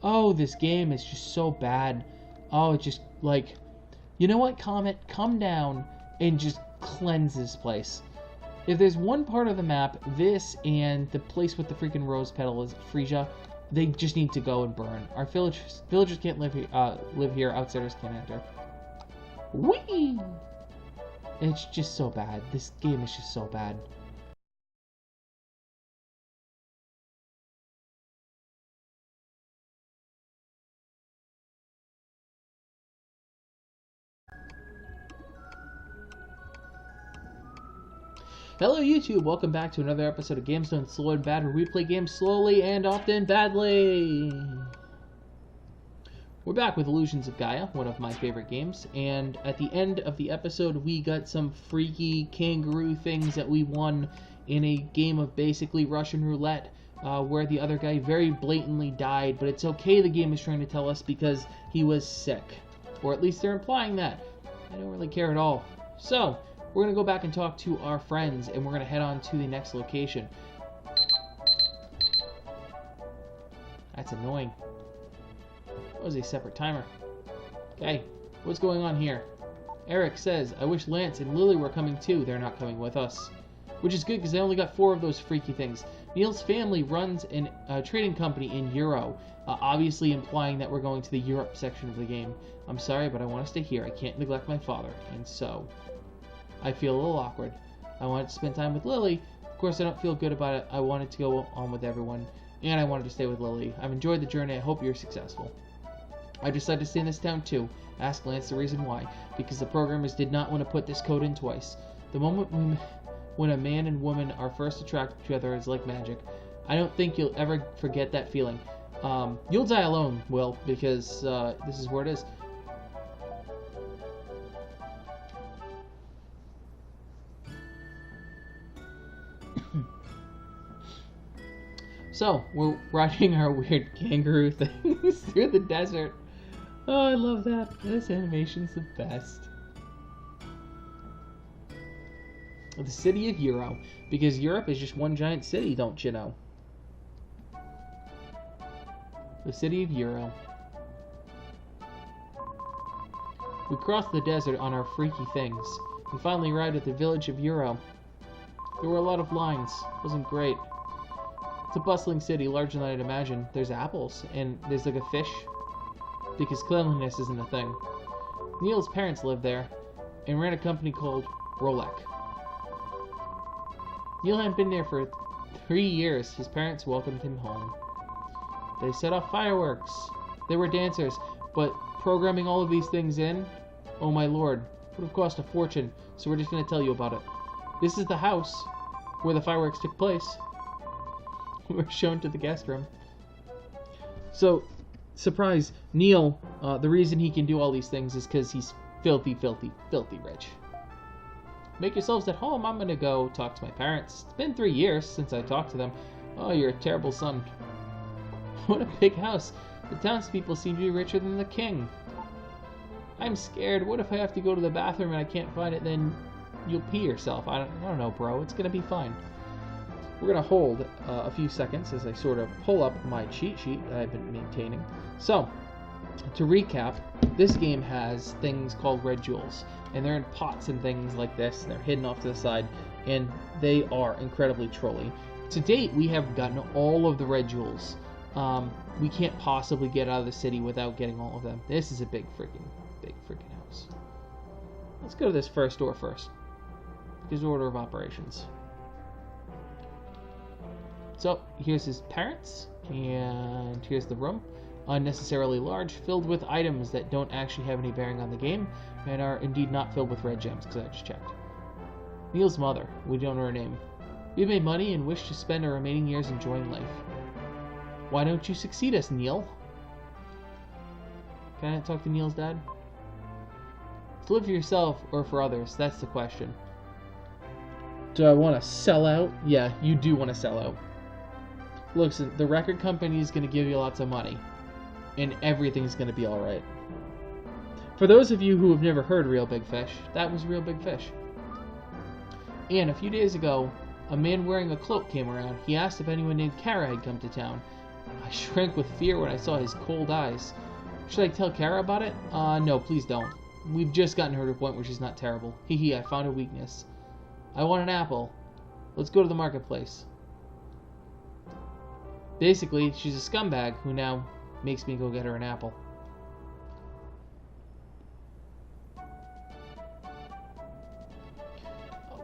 Oh, this game is just so bad. Oh, it's just like, you know what, Comet? Come down and just cleanse this place. If there's one part of the map, this and the place with the freaking rose petal is Frisia, they just need to go and burn. Our villagers can't live here. Outsiders can't enter. Whee! It's just so bad. This game is just so bad. Hello YouTube, welcome back to another episode of Games Done Slow and Bad, where we play games slowly and often badly. We're back with Illusions of Gaia, one of my favorite games, and at the end of the episode we got some freaky kangaroo things that we won in a game of basically Russian roulette, where the other guy very blatantly died, but it's okay, the game is trying to tell us, because he was sick. Or at least they're implying that. I don't really care at all. So, we're going to go back and talk to our friends, and we're going to head on to the next location. That's annoying. That was a separate timer. Okay, what's going on here? Eric says, I wish Lance and Lily were coming too. They're not coming with us. Which is good, because I only got 4 of those freaky things. Neil's family runs a trading company in Euro, obviously implying that we're going to the Europe section of the game. I'm sorry, but I want to stay here. I can't neglect my father, and so I feel a little awkward. I wanted to spend time with Lily. Of course, I don't feel good about it. I wanted to go on with everyone, and I wanted to stay with Lily. I've enjoyed the journey. I hope you're successful. I decided to stay in this town too. Ask Lance the reason why. Because the programmers did not want to put this code in twice. The moment when a man and woman are first attracted to each other is like magic. I don't think you'll ever forget that feeling. You'll die alone, Will, because this is where it is. So, we're riding our weird kangaroo things through the desert. Oh, I love that. This animation's the best. The city of Euro. Because Europe is just one giant city, don't you know? The city of Euro. We crossed the desert on our freaky things. We finally arrived at the village of Euro. There were a lot of lines. It wasn't great. It's a bustling city, larger than I'd imagined. There's apples, and there's like a fish, because cleanliness isn't a thing. Neil's parents lived there, and ran a company called Rolek. Neil hadn't been there for 3 years. His parents welcomed him home. They set off fireworks. They were dancers, but programming all of these things in, oh my lord, would have cost a fortune, so we're just going to tell you about it. This is the house where the fireworks took place. We're shown to the guest room. So, surprise, Neil, the reason he can do all these things is because he's filthy, filthy, filthy rich. Make yourselves at home. I'm going to go talk to my parents. It's been 3 years since I talked to them. Oh, you're a terrible son. What a big house. The townspeople seem to be richer than the king. I'm scared. What if I have to go to the bathroom and I can't find it? Then you'll pee yourself. I don't know, bro. It's going to be fine. We're going to hold a few seconds as I sort of pull up my cheat sheet that I've been maintaining. So, to recap, this game has things called red jewels, and they're in pots and things like this, and they're hidden off to the side, and they are incredibly trolly. To date, we have gotten all of the red jewels. We can't possibly get out of the city without getting all of them. This is a big freaking house. Let's go to this first door first. Here's order of operations. So, here's his parents, and here's the room. Unnecessarily large, filled with items that don't actually have any bearing on the game, and are indeed not filled with red gems, because I just checked. Neil's mother. We don't know her name. We've made money and wish to spend our remaining years enjoying life. Why don't you succeed us, Neil? Can I talk to Neil's dad? To live for yourself or for others, that's the question. Do I want to sell out? Yeah, you do want to sell out. Look, the record company is going to give you lots of money, and everything's going to be alright. For those of you who have never heard Real Big Fish, that was Real Big Fish. And a few days ago, a man wearing a cloak came around. He asked if anyone named Kara had come to town. I shrank with fear when I saw his cold eyes. Should I tell Kara about it? No, please don't. We've just gotten her to a point where she's not terrible. Hee, I found a weakness. I want an apple. Let's go to the marketplace. Basically, she's a scumbag who now makes me go get her an apple.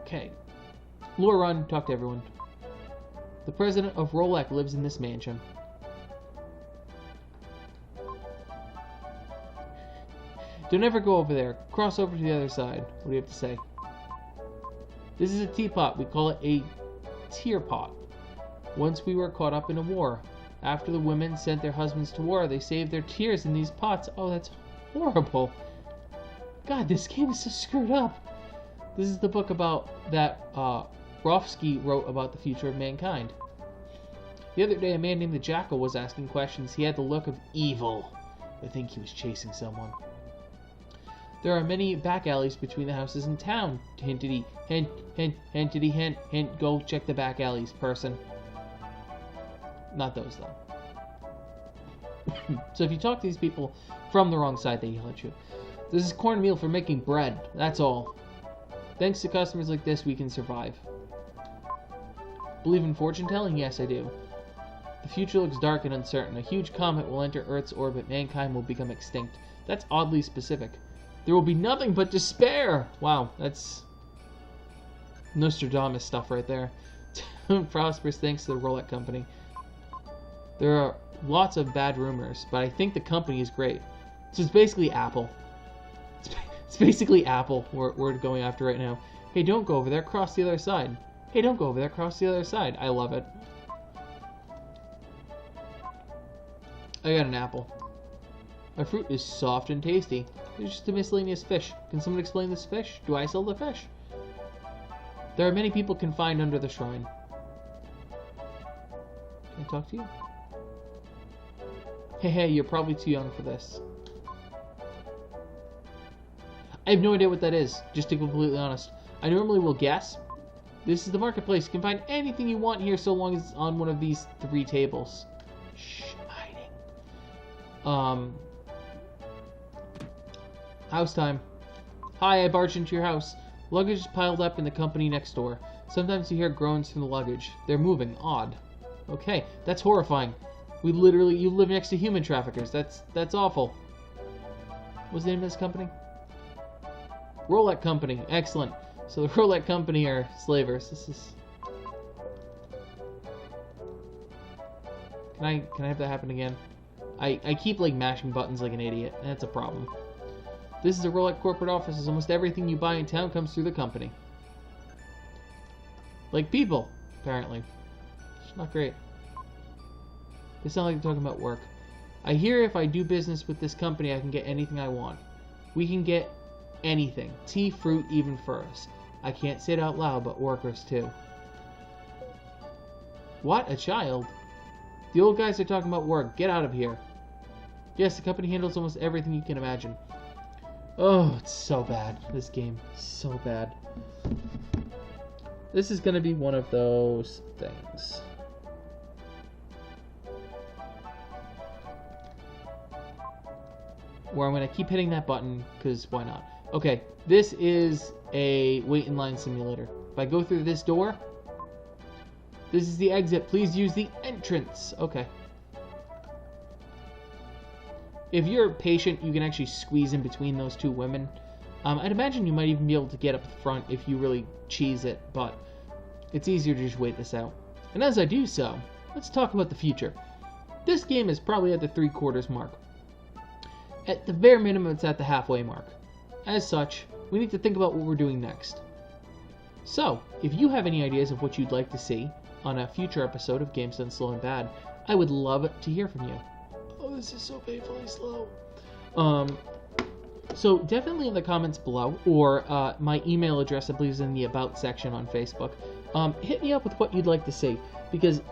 Okay. Lure run, talk to everyone. The president of Rolek lives in this mansion. Don't ever go over there. Cross over to the other side. What do you have to say? This is a teapot. We call it a tear pot. Once we were caught up in a war. After the women sent their husbands to war, they saved their tears in these pots. Oh, that's horrible. God, this game is so screwed up. This is the book about that Rofsky wrote about the future of mankind. The other day, a man named the Jackal was asking questions. He had the look of evil. I think he was chasing someone. There are many back alleys between the houses in town. Hintity, hint, hint, hintity, hint, hint. Go check the back alleys, person. Not those, though. So if you talk to these people from the wrong side, they yell at you. This is cornmeal for making bread. That's all. Thanks to customers like this, we can survive. Believe in fortune telling? Yes, I do. The future looks dark and uncertain. A huge comet will enter Earth's orbit. Mankind will become extinct. That's oddly specific. There will be nothing but despair! Wow, that's Nostradamus stuff right there. Prosperous thanks to the Rolek company. There are lots of bad rumors, but I think the company is great. So it's basically Apple. It's basically Apple we're going after right now. Hey, don't go over there, cross the other side. Hey, don't go over there, cross the other side. I love it. I got an apple. My fruit is soft and tasty. It's just a miscellaneous fish. Can someone explain this fish? Do I sell the fish? There are many people confined under the shrine. Can I talk to you? Hey, you're probably too young for this. I have no idea what that is, just to be completely honest. I normally will guess. This is the marketplace. You can find anything you want here so long as it's on one of these 3 tables. Shh, hiding. House time. Hi, I barged into your house. Luggage is piled up in the company next door. Sometimes you hear groans from the luggage. They're moving. Odd. Okay, that's horrifying. You live next to human traffickers. That's awful. What's the name of this company? Rolek Company. Excellent. So the Rolek Company are slavers. This is... Can I have that happen again? I keep like mashing buttons like an idiot. That's a problem. This is a Rolek corporate office. Almost everything you buy in town comes through the company. Like people, apparently. It's not great. They sound like they're talking about work. I hear if I do business with this company, I can get anything I want. We can get anything. Tea, fruit, even furs. I can't say it out loud, but workers too. What? A child? The old guys are talking about work. Get out of here. Yes, the company handles almost everything you can imagine. Oh, it's so bad. This game. So bad. This is going to be one of those things. Where I'm going to keep hitting that button, because why not? Okay, this is a wait in line simulator. If I go through this door, this is the exit. Please use the entrance. Okay. If you're patient, you can actually squeeze in between those 2 women. I'd imagine you might even be able to get up the front if you really cheese it, but it's easier to just wait this out. And as I do so, let's talk about the future. This game is probably at the 3/4 mark. At the bare minimum, it's at the halfway mark. As such, we need to think about what we're doing next. So, if you have any ideas of what you'd like to see on a future episode of Games Done Slow and Bad, I would love to hear from you. Oh, this is so painfully slow. So definitely in the comments below, or my email address, I believe, is in the About section on Facebook. Hit me up with what you'd like to see, because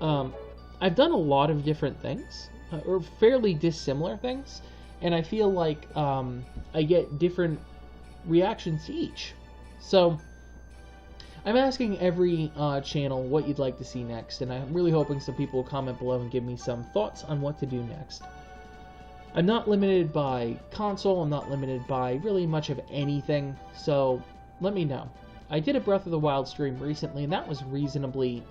I've done a lot of different things, or fairly dissimilar things, and I feel like I get different reactions to each. So I'm asking every channel what you'd like to see next, and I'm really hoping some people will comment below and give me some thoughts on what to do next. I'm not limited by console, I'm not limited by really much of anything, so let me know. I did a Breath of the Wild stream recently, and that was reasonably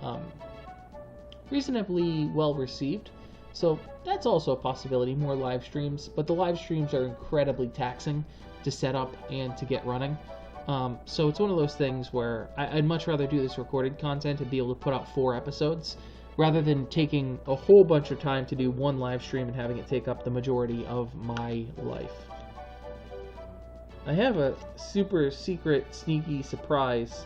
well received, so that's also a possibility, more live streams, but the live streams are incredibly taxing to set up and to get running. So it's one of those things where I'd much rather do this recorded content and be able to put out 4 episodes rather than taking a whole bunch of time to do one live stream and having it take up the majority of my life. I have a super secret sneaky surprise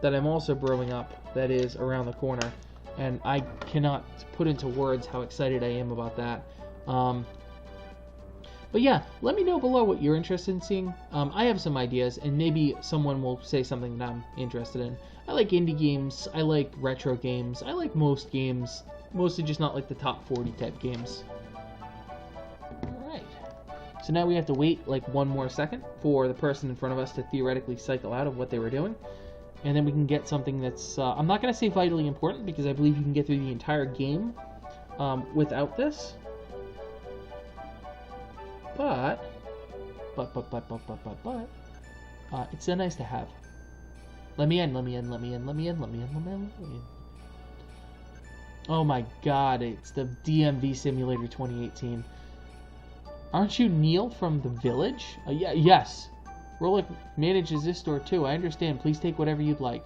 that I'm also brewing up that is around the corner, and I cannot put into words how excited I am about that. But yeah, let me know below what you're interested in seeing. I have some ideas, and maybe someone will say something that I'm interested in. I like indie games, I like retro games, I like most games, mostly just not like the top 40 type games. Alright, so now we have to wait like 1 more second for the person in front of us to theoretically cycle out of what they were doing. And then we can get something that's, I'm not going to say vitally important, because I believe you can get through the entire game without this. But, it's so nice to have. Let me in. Oh my god, it's the DMV Simulator 2018. Aren't you Neil from The Village? Yeah, yes. Rolex manages this store too. I understand. Please take whatever you'd like.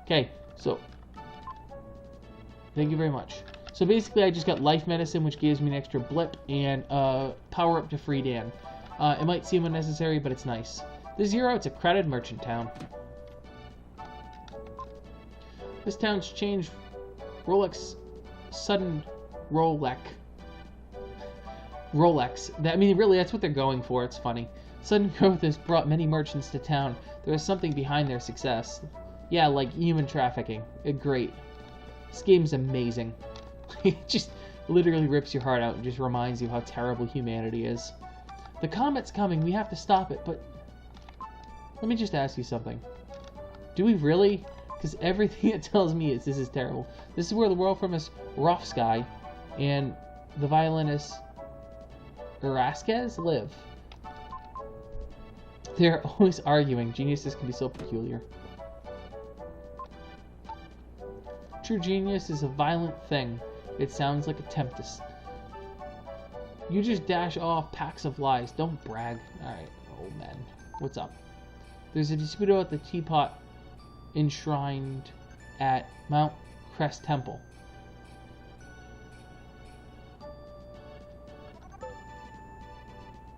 Okay, so thank you very much. So basically, I just got life medicine, which gives me an extra blip, and power up to free Dan. It might seem unnecessary, but it's nice. The Zero, it's a crowded merchant town. This town's changed. Rolex, sudden Rolex. I mean, really, that's what they're going for. It's funny. Sudden growth has brought many merchants to town. There is something behind their success. Yeah, like human trafficking. Great. This game's amazing. It just literally rips your heart out and just reminds you how terrible humanity is. The comet's coming. We have to stop it, but let me just ask you something. Do we really? Because everything it tells me is this is terrible. This is where the world famous Rofsky and the violinist Erasquez live. They're always arguing. Geniuses can be so peculiar. True genius is a violent thing. It sounds like a tempest. You just dash off packs of lies. Don't brag. Alright, old man. What's up? There's a dispute about the teapot enshrined at Mount Crest Temple.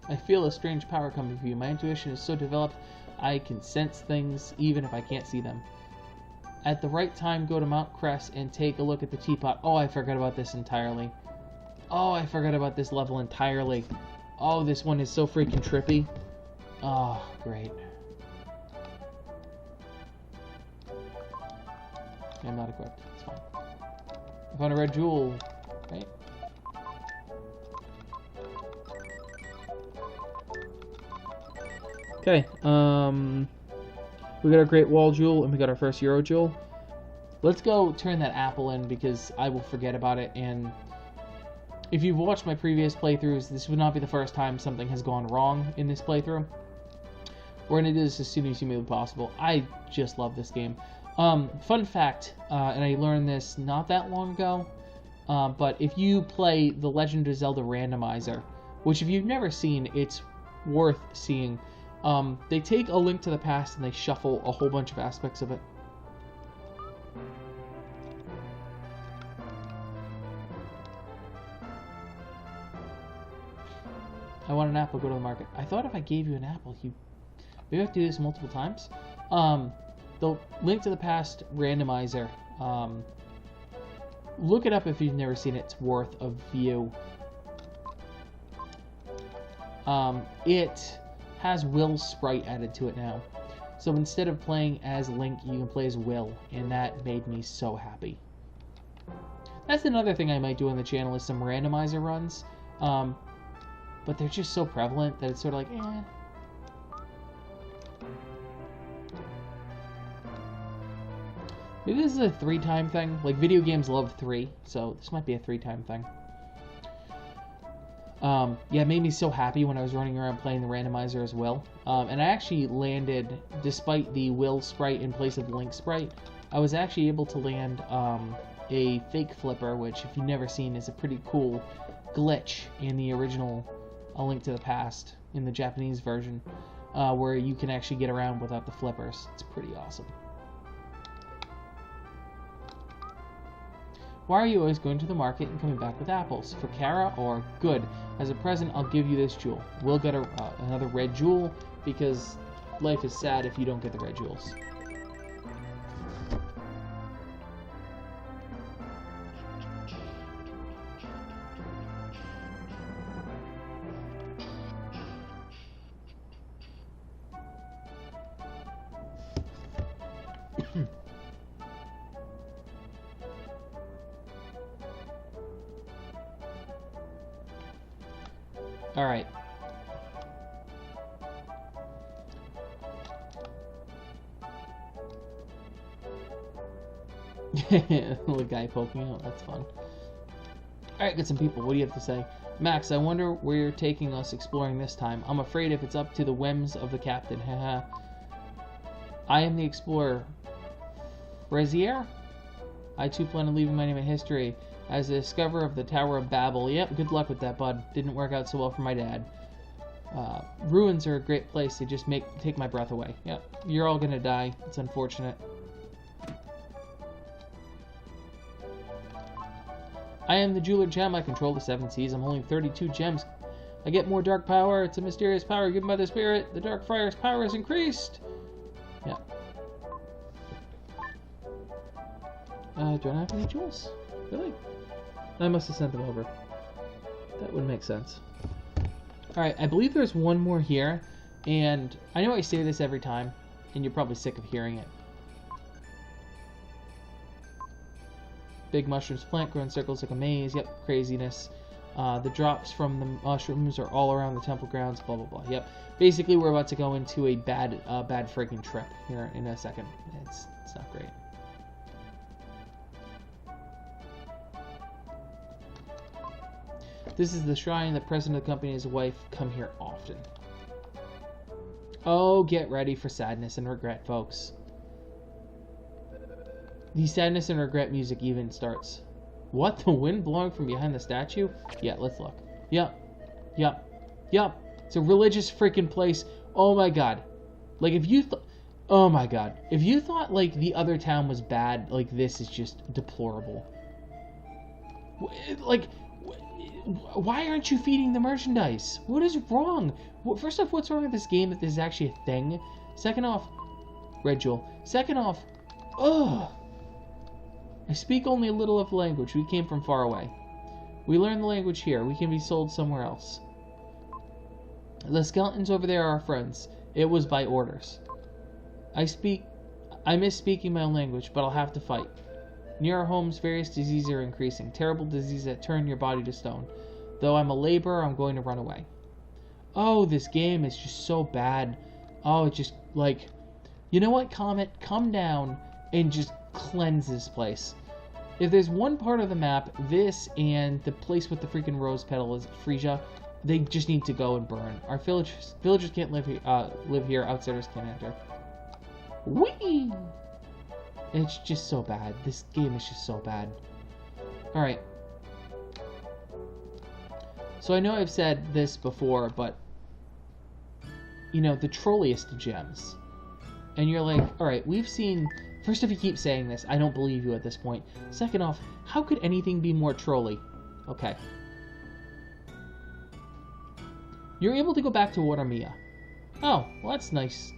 I feel a strange power coming from you. My intuition is so developed I can sense things even if I can't see them. At the right time, go to Mount Crest and take a look at the teapot. Oh, I forgot about this entirely. Oh, I forgot about this level entirely. Oh, this one is so freaking trippy. Oh, great. I'm not equipped. It's fine. I found a red jewel. Right? Okay. We got our Great Wall Jewel, and we got our first Euro Jewel. Let's go turn that apple in, because I will forget about it, and if you've watched my previous playthroughs, this would not be the first time something has gone wrong in this playthrough. We're going to do this as soon as humanly possible. I just love this game. Fun fact, and I learned this not that long ago, but if you play The Legend of Zelda Randomizer, which if you've never seen, it's worth seeing. They take A Link to the Past and they shuffle a whole bunch of aspects of it. I want an apple, go to the market. I thought if I gave you an apple, maybe I have to do this multiple times. The Link to the Past Randomizer, look it up if you've never seen it. It's worth a view. It has Will's sprite added to it now. So instead of playing as Link, you can play as Will, and that made me so happy. That's another thing I might do on the channel, is some randomizer runs. But they're just so prevalent that it's sort of like, eh. Maybe this is a 3-time thing. Like, video games love 3, so this might be a 3-time thing. Yeah, it made me so happy when I was running around playing the randomizer as Will. And I actually landed, despite the Will sprite in place of the Link sprite, I was actually able to land a fake flipper, which, if you've never seen, is a pretty cool glitch in the original A Link to the Past, in the Japanese version, where you can actually get around without the flippers. It's pretty awesome. Why are you always going to the market and coming back with apples? For Kara, or good? As a present, I'll give you this jewel. We'll get another red jewel, because life is sad if you don't get the red jewels. Alright. Little guy poking out, that's fun. Alright, get some people. What do you have to say? Max, I wonder where you're taking us exploring this time. I'm afraid if it's up to the whims of the captain. Haha. I am the explorer. Brazier? I too plan on leaving my name in history as the discoverer of the Tower of Babel. Yep, good luck with that, bud. Didn't work out so well for my dad. Ruins are a great place. They just take my breath away. Yep, you're all gonna die. It's unfortunate. I am the jeweler gem. I control the 7 seas. I'm holding 32 gems. I get more dark power. It's a mysterious power given by the spirit. The Dark Friar's power is increased. Yeah. Do I not have any jewels? Really? I must have sent them over. That would make sense. Alright, I believe there's one more here. And I know I say this every time, and you're probably sick of hearing it. Big mushrooms plant, grow in circles like a maze. Yep, craziness. The drops from the mushrooms are all around the temple grounds. Blah, blah, blah. Yep. Basically, we're about to go into a bad freaking trip here in a second. It's not great. This is the shrine. The president of the company and his wife come here often. Oh, get ready for sadness and regret, folks. The sadness and regret music even starts. What? The wind blowing from behind the statue? Yeah, let's look. Yep. It's a religious freaking place. Oh my god. Like, if you oh my god. If you thought, like, the other town was bad, like, this is just deplorable. Like, why aren't you feeding the merchandise? What is wrong? First off, what's wrong with this game that this is actually a thing? Second off, red jewel. Second off, ugh. I speak only a little of the language. We came from far away. We learned the language here. We can be sold somewhere else. The skeletons over there are our friends. It was by orders. I miss speaking my own language, but I'll have to fight. Near our homes, various diseases are increasing. Terrible diseases that turn your body to stone. Though I'm a laborer, I'm going to run away. Oh, this game is just so bad. Oh, it just, like... You know what, Comet? Come down and just cleanse this place. If there's one part of the map, this and the place with the freaking rose petal is Frisia, they just need to go and burn. Our villagers can't live here. Outsiders can't enter. Whee! It's just so bad. This game is just so bad. Alright. So I know I've said this before, but... You know, the trolliest of gems. And you're like, alright, we've seen... First, if you keep saying this, I don't believe you at this point. Second off, how could anything be more trolly? Okay. You're able to go back to Watermia. Oh, well that's nice.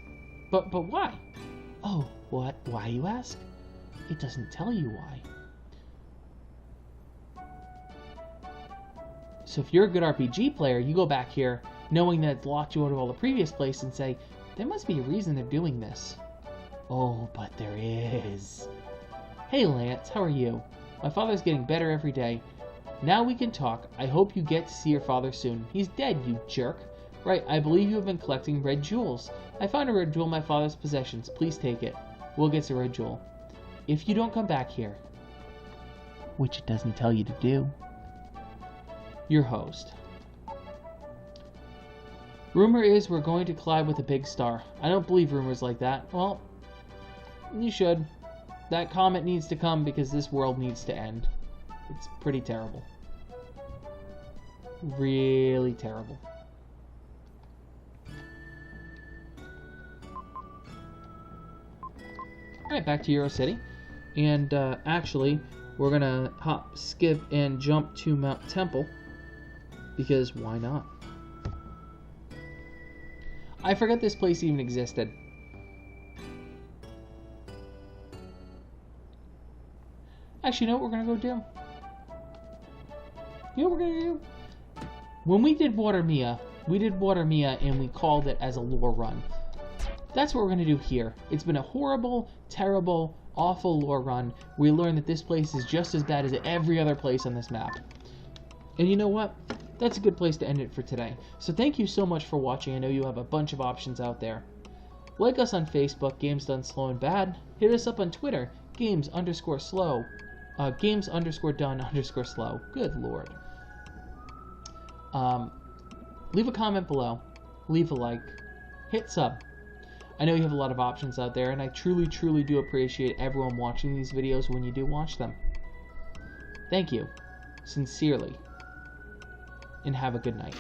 But why? Oh, what? Why, you ask? It doesn't tell you why. So if you're a good RPG player, you go back here, knowing that it's locked you out of all the previous places, and say, there must be a reason they're doing this. Oh, but there is. Hey Lance, how are you? My father's getting better every day. Now we can talk. I hope you get to see your father soon. He's dead, you jerk. Right, I believe you have been collecting red jewels. I found a red jewel in my father's possessions. Please take it. Will gets a red jewel. If you don't come back here, which it doesn't tell you to do, your host. Rumor is we're going to collide with a big star. I don't believe rumors like that. Well, you should. That comet needs to come because this world needs to end. It's pretty terrible. Really terrible. Alright, back to Euro City. And actually, we're gonna hop, skip, and jump to Mount Temple. Because why not? I forgot this place even existed. Actually, you know what we're gonna go do? You know what we're gonna do? When we did Water Mia and we called it as a lore run. That's what we're gonna do here. It's been a horrible, terrible, awful lore run. We learned that this place is just as bad as every other place on this map. And you know what? That's a good place to end it for today. So thank you so much for watching. I know you have a bunch of options out there. Like us on Facebook, Games Done Slow and Bad. Hit us up on Twitter, Games_slow. Games_done_slow. Good lord. Leave a comment below. Leave a like. Hit sub. I know you have a lot of options out there, and I truly, truly do appreciate everyone watching these videos when you do watch them. Thank you. Sincerely. And have a good night.